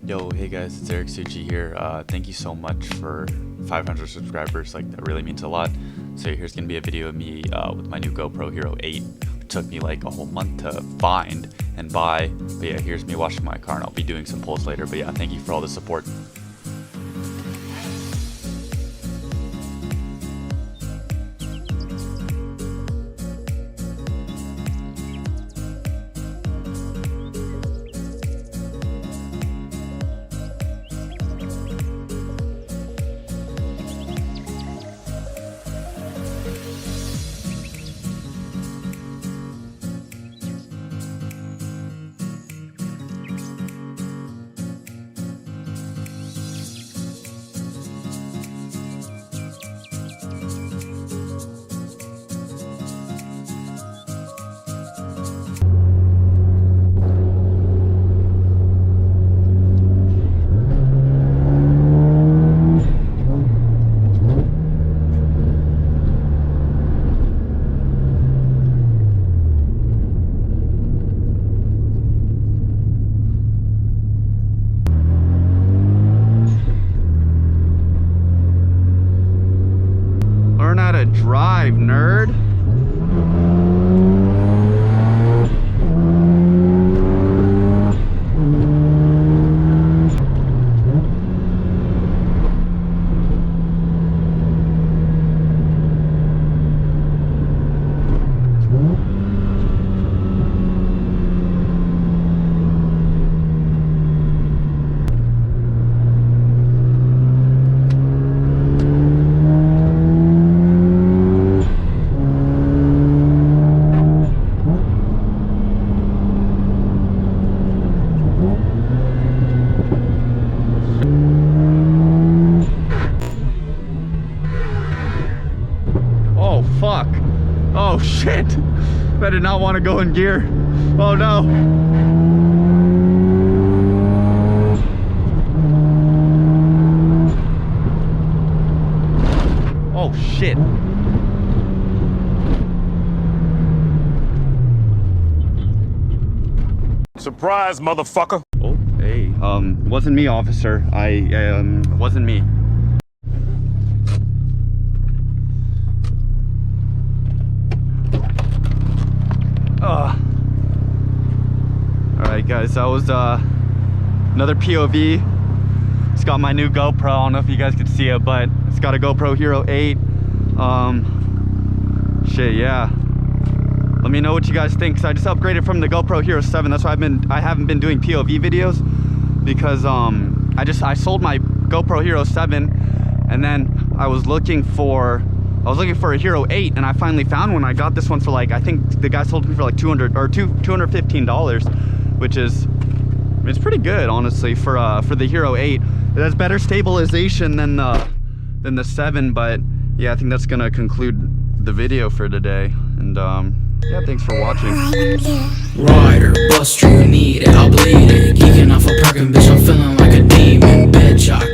Yo, hey guys, it's RX7 here. Thank you so much for 500 subscribers. Like, that really means a lot. So here's gonna be a video of me with my new GoPro Hero8. It took me like a whole month to find and buy. But yeah, here's me washing my car, and I'll be doing some pulls later. But yeah, thank you for all the support. Learn how to drive, nerd. Oh fuck. Oh shit. I did not want to go in gear. Oh no. Oh shit. Surprise, motherfucker. Oh, hey. Wasn't me, officer. Wasn't me. Alright guys, that was another POV. It's got my new GoPro. I don't know if you guys could see it, but it's got a GoPro Hero8. Shit, yeah. Let me know what you guys think, because I just upgraded from the GoPro Hero7. That's why I haven't been doing POV videos, because I sold my GoPro Hero7, and then I was looking for a Hero8, and I finally found one. I got this one for like, I think the guy sold me for like $215, which is, it's pretty good honestly for the Hero8. It has better stabilization than the 7, but yeah, I think that's gonna conclude the video for today. And yeah, thanks for watching. Rider, bust you need it, I'll bleed it. Geeking off a Perkin, bitch, I'm feeling like a demon. Bitch, I